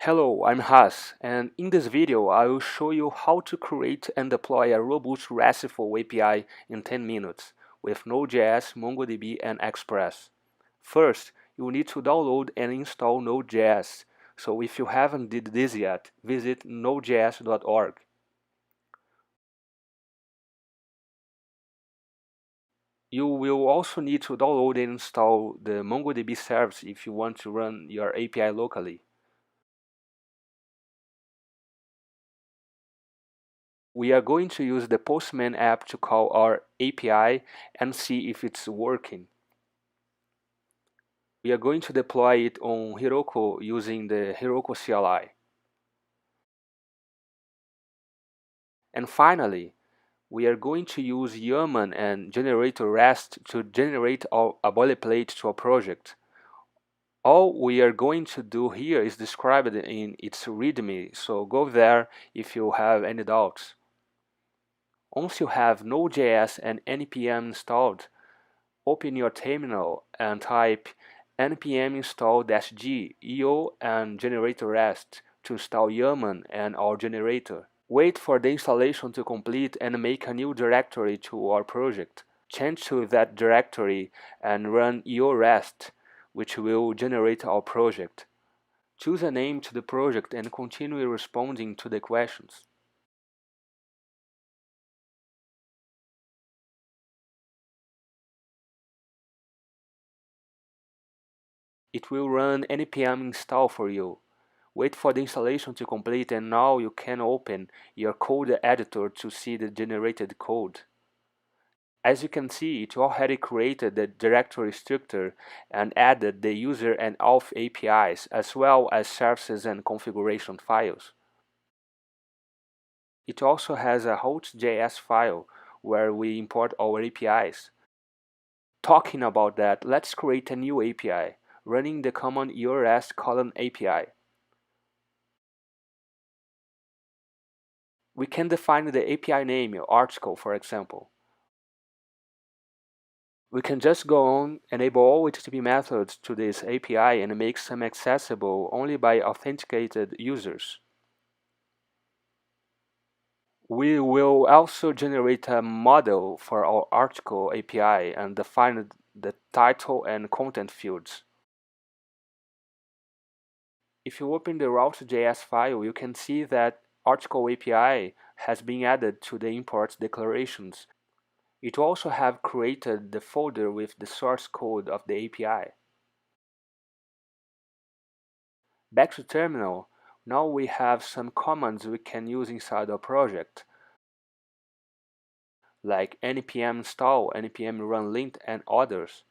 Hello, I'm Has, and in this video I will show you how to create and deploy a robust RESTful API in 10 minutes with Node.js, MongoDB, and Express. First, you will need to download and install Node.js, so if you haven't did this yet, visit nodejs.org. You will also need to download and install the MongoDB service if you want to run your API locally. We are going to use the Postman app to call our API and see if it's working. We are going to deploy it on Heroku using the Heroku CLI. And finally, we are going to use Yaman and generator REST to generate a boilerplate to a project. All we are going to do here is described in its README, so go there if you have any doubts. Once you have Node.js and npm installed, open your terminal and type npm install-g io and generator rest to install Yaman and our generator. Wait for the installation to complete and make a new directory to our project. Change to that directory and run io-rest, which will generate our project. Choose a name to the project and continue responding to the questions. It will run npm install for you. Wait for the installation to complete and now you can open your code editor to see the generated code. As you can see, it already created the directory structure and added the user and auth APIs as well as services and configuration files. It also has a host.js file where we import our APIs. Talking about that, let's create a new API, running the command io-rest::API. We can define the API name, article for example. We can just go on, enable all HTTP methods to this API and make some accessible only by authenticated users. We will also generate a model for our article API and define the title and content fields. If you open the route.js file, you can see that article API has been added to the import declarations. It also have created the folder with the source code of the API. Back to terminal, now we have some commands we can use inside our project, like npm install, npm run lint, and others.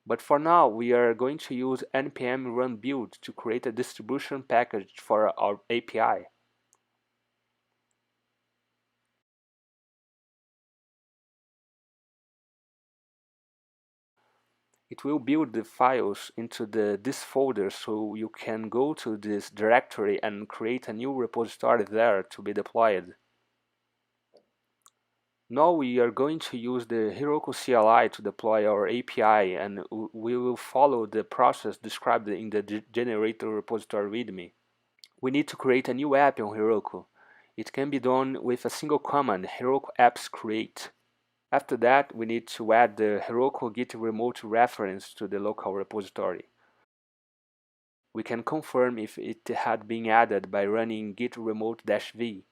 But for now, we are going to use npm run build to create a distribution package for our API. It will build the files into this folder so you can go to this directory and create a new repository there to be deployed. Now we are going to use the Heroku CLI to deploy our API and we will follow the process described in the generator repository README. We need to create a new app on Heroku. It can be done with a single command, Heroku apps create. After that, we need to add the Heroku Git remote reference to the local repository. We can confirm if it had been added by running git remote-v.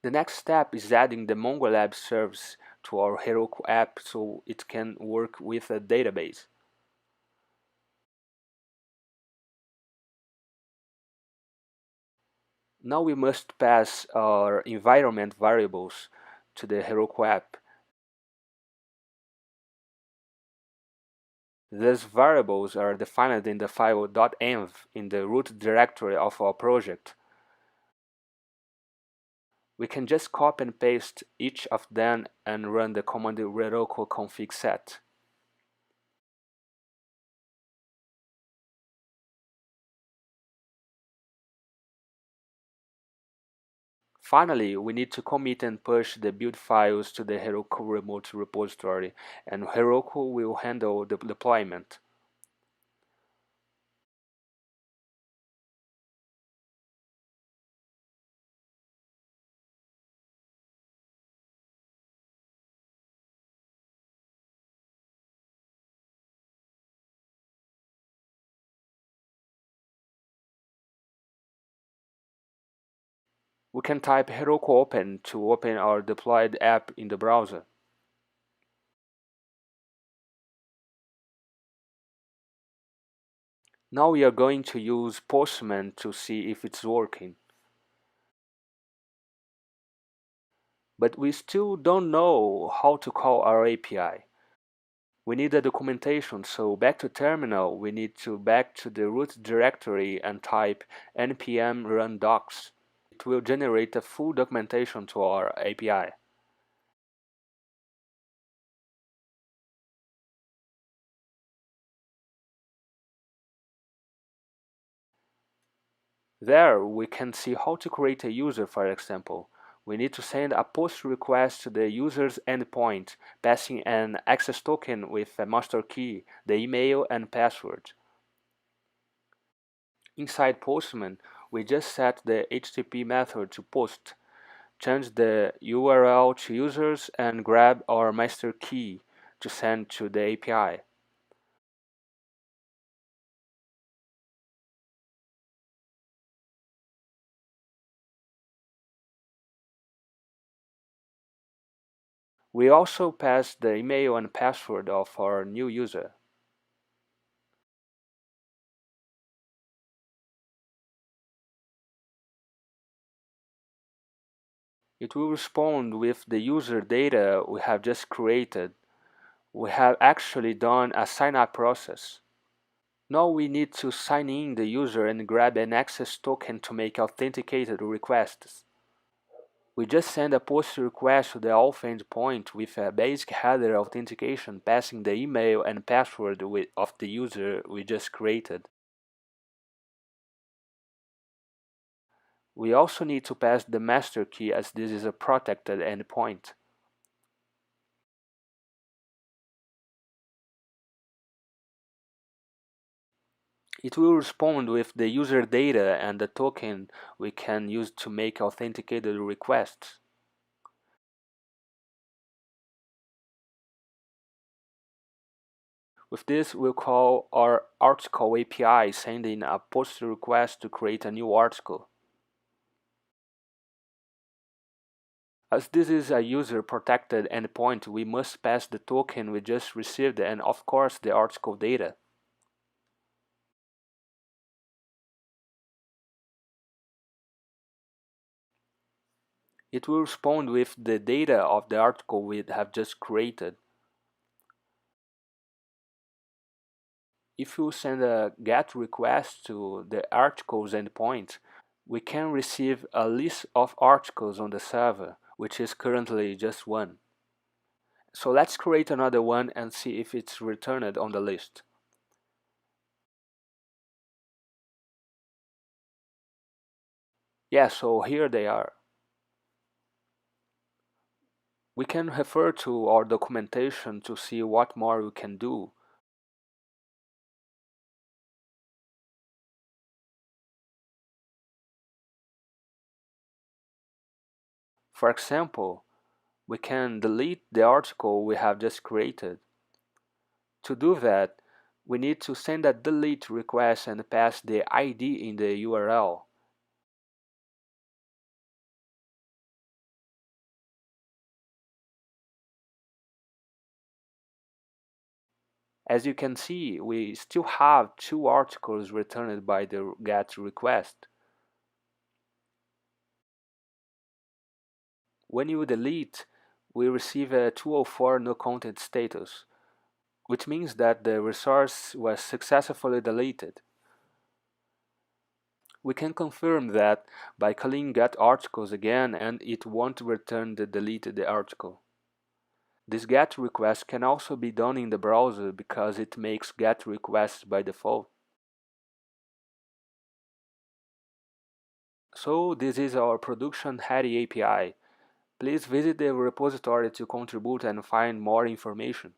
The next step is adding the MongoLab service to our Heroku app so it can work with a database. Now we must pass our environment variables to the Heroku app. These variables are defined in the file .env in the root directory of our project. We can just copy and paste each of them and run the command heroku config set. Finally, we need to commit and push the build files to the Heroku remote repository, and Heroku will handle the deployment. We can type Heroku open to open our deployed app in the browser. Now we are going to use Postman to see if it's working. But we still don't know how to call our API. We need the documentation, so back to terminal, we need to back to the root directory and type npm run docs. It will generate a full documentation to our API. There we can see how to create a user, for example. We need to send a POST request to the user's endpoint, passing an access token with a master key, the email and password. Inside Postman, we just set the HTTP method to post, change the URL to users, and grab our master key to send to the API. We also pass the email and password of our new user. It will respond with the user data we have just created. We have actually done a sign-up process. Now we need to sign in the user and grab an access token to make authenticated requests. We just send a POST request to the auth endpoint with a basic header authentication passing the email and password of the user we just created. We also need to pass the master key as this is a protected endpoint. It will respond with the user data and the token we can use to make authenticated requests. With this, we'll call our article API, sending a POST request to create a new article. As this is a user-protected endpoint, we must pass the token we just received and, of course, the article data. It will respond with the data of the article we have just created. If you send a GET request to the articles endpoint, we can receive a list of articles on the server, which is currently just one. So let's create another one and see if it's returned on the list. Yeah, so here they are. We can refer to our documentation to see what more we can do. For example, we can delete the article we have just created. To do that, we need to send a delete request and pass the ID in the URL. As you can see, we still have two articles returned by the GET request. When you delete, we receive a 204 no content status, which means that the resource was successfully deleted. We can confirm that by calling get articles again and it won't return the deleted article. This get request can also be done in the browser because it makes get requests by default. So this is our production ready API. Please visit the repository to contribute and find more information.